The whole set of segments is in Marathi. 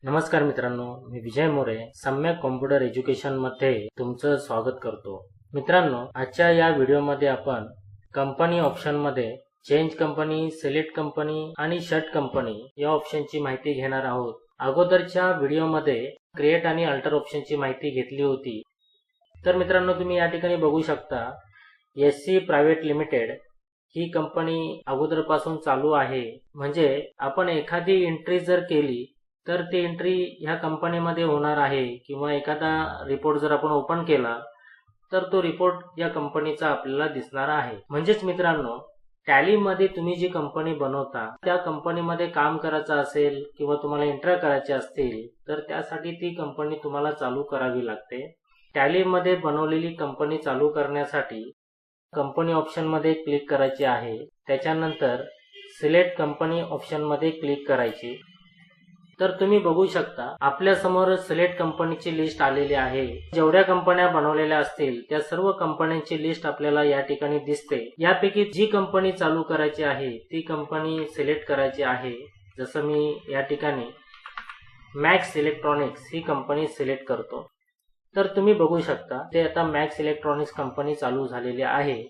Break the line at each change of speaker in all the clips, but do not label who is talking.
नमस्कार मित्रांनो, मी विजय मोरे सम्यक कॉम्प्युटर एज्युकेशन मध्ये तुमचं स्वागत करतो। मित्रांनो, आजच्या या व्हिडिओमध्ये आपण कंपनी ऑप्शन मध्ये चेंज कंपनी, सिलेक्ट कंपनी आणि शट कंपनी या ऑप्शनची माहिती घेणार आहोत। अगोदरच्या व्हिडिओमध्ये क्रिएट आणि अल्टर ऑप्शनची माहिती घेतली होती। तर मित्रांनो, तुम्ही या ठिकाणी बघू शकता एससी प्रायव्हेट लिमिटेड ही कंपनी अगोदरपासून चालू आहे। म्हणजे आपण एखादी एंट्री जर केली तर ती एंट्री ह्या कंपनीमध्ये होणार आहे, किंवा एखादा रिपोर्ट जर आपण ओपन केला तर तो रिपोर्ट या कंपनीचा आपल्याला दिसणार आहे। म्हणजेच मित्रांनो, टॅली मध्ये तुम्ही जी कंपनी बनवता त्या कंपनीमध्ये काम करायचं असेल किंवा तुम्हाला एंट्री करायची असतील तर त्यासाठी ती कंपनी तुम्हाला चालू करावी लागते। टॅली मध्ये बनवलेली कंपनी चालू करण्यासाठी कंपनी ऑप्शन मध्ये क्लिक करायचे आहे। त्याच्यानंतर सिलेक्ट कंपनी ऑप्शन मध्ये क्लिक करायची। तर तुम्ही बघू शकता आपल्या समोर सिलेक्ट कंपनीची लिस्ट आलेली आहे। जेवढ्या कंपन्या बनवलेल्या असतील त्या सर्व कंपन्यांची लिस्ट आपल्याला या ठिकाणी दिसते। यापैकी जी कंपनी चालू करायची आहे ती कंपनी सिलेक्ट करायची आहे। जसं मी या ठिकाणी मॅक्स इलेक्ट्रॉनिक्स ही कंपनी सिलेक्ट करतो। तर तुम्ही बघू शकता ते आता मॅक्स इलेक्ट्रॉनिक्स कंपनी चालू झालेली आहे।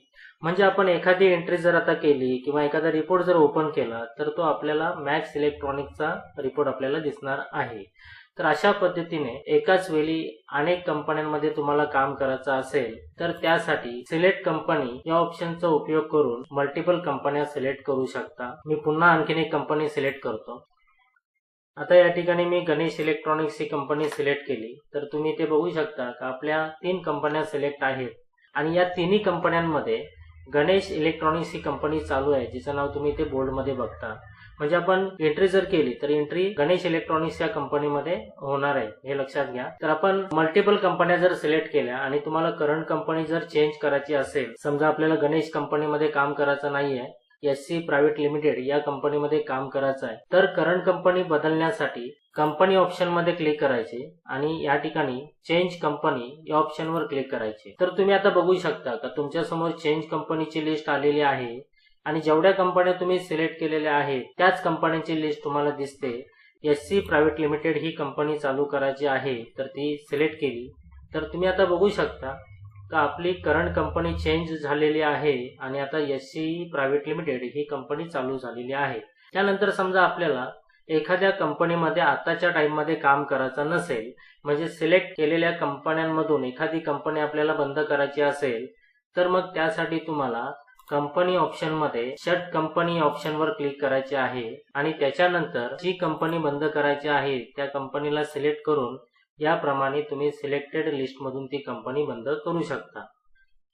म्हणजे आपण एखादी एंट्री जर आता केली किंवा एखादा रिपोर्ट जर ओपन केला तर तो आपल्याला मॅक्स इलेक्ट्रॉनिक्सचा रिपोर्ट आपल्याला दिसणार आहे। तर अशा पद्धतीने एकाच वेळी अनेक कंपन्यांमध्ये तुम्हाला काम करायचं असेल तर त्यासाठी सिलेक्ट कंपनी या ऑप्शनचा उपयोग करून मल्टिपल कंपन्या सिलेक्ट करू शकता। मी पुन्हा आणखीन एक कंपनी सिलेक्ट करतो। आता या ठिकाणी मी गणेश इलेक्ट्रॉनिक्स ही कंपनी सिलेक्ट केली। तर तुम्ही ते बघू शकता की आपल्या 3 कंपन्या सिलेक्ट आहेत आणि या तिन्ही कंपन्यांमध्ये गणेश इलेक्ट्रॉनिक्स ही कंपनी चालू आहे, जिचं नाव तुम्ही ते बोर्ड मध्ये बघता। म्हणजे आपण एंट्री जर केली तर एंट्री गणेश इलेक्ट्रॉनिक्स या कंपनीमध्ये होणार आहे, हे लक्षात घ्या। तर आपण मल्टिपल कंपन्या जर सिलेक्ट केल्या आणि तुम्हाला करंट कंपनी जर चेंज करायची असेल, समजा आपल्याला गणेश कंपनीमध्ये काम करायचं नाहीये, एससी प्रायव्हेट लिमिटेड या कंपनीमध्ये काम करायचं आहे, तर करंट कंपनी बदलण्यासाठी कंपनी ऑप्शन मध्ये क्लिक करायचे आणि या ठिकाणी चेंज कंपनी या ऑप्शनवर क्लिक करायचे। तर तुम्ही आता बघू शकता का तुमच्या समोर चेंज कंपनीची लिस्ट आलेली आहे आणि जेवढ्या कंपन्या तुम्ही सिलेक्ट केलेल्या आहेत त्याच कंपन्यांची लिस्ट तुम्हाला दिसते। एससी प्रायव्हेट लिमिटेड ही कंपनी चालू करायची आहे तर ती सिलेक्ट केली। तर तुम्ही आता बघू शकता का आपली करंट कंपनी चेंज झालेली आहे आणि आता एससी प्रायव्हेट लिमिटेड ही कंपनी चालू झालेली आहे। त्यानंतर समजा आपल्याला एखाद्या कंपनीमध्ये आताच्या टाइम मध्ये काम करायचं नसेल, म्हणजे सिलेक्ट केलेल्या कंपन्यांमधून एखादी कंपनी आपल्याला बंद करायची असेल, तर मग त्यासाठी तुम्हाला कंपनी ऑप्शन मध्ये शट कंपनी ऑप्शनवर क्लिक करायचे आहे आणि त्याच्यानंतर जी कंपनी बंद करायची आहे त्या कंपनीला सिलेक्ट करून याप्रमाणे तुम्ही सिलेक्टेड लिस्ट मधून ती कंपनी बंद करू शकता।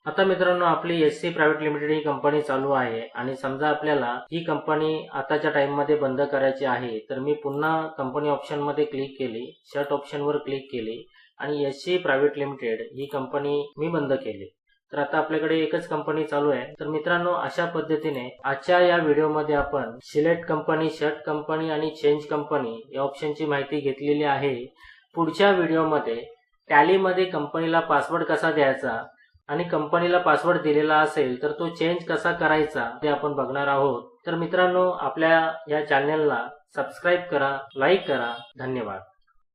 आता मित्रांनो, आपली एससी प्रायव्हेट लिमिटेड ही कंपनी चालू आहे आणि समजा आपल्याला ही कंपनी आताच्या टाइम मध्ये बंद करायची आहे, तर मी पुन्हा कंपनी ऑप्शन मध्ये क्लिक केली, शट ऑप्शनवर क्लिक केली आणि एससी प्रायव्हेट लिमिटेड ही कंपनी मी बंद केली। तर आता आपल्याकडे एकच कंपनी चालू आहे। तर मित्रांनो, अशा पद्धतीने आजच्या या व्हिडिओमध्ये आपण सिलेक्ट कंपनी, शट कंपनी आणि चेंज कंपनी या ऑप्शनची माहिती घेतलेली आहे। पुढच्या व्हिडिओमध्ये टॅली मध्ये कंपनीला पासवर्ड कसा द्यायचा आणि कंपनीला पासवर्ड दिलेला असेल तर तो चेंज कसा करायचा ते आपण बघणार आहोत। तर मित्रांनो, आपल्या या चॅनलला सबस्क्राइब करा, लाईक करा। धन्यवाद।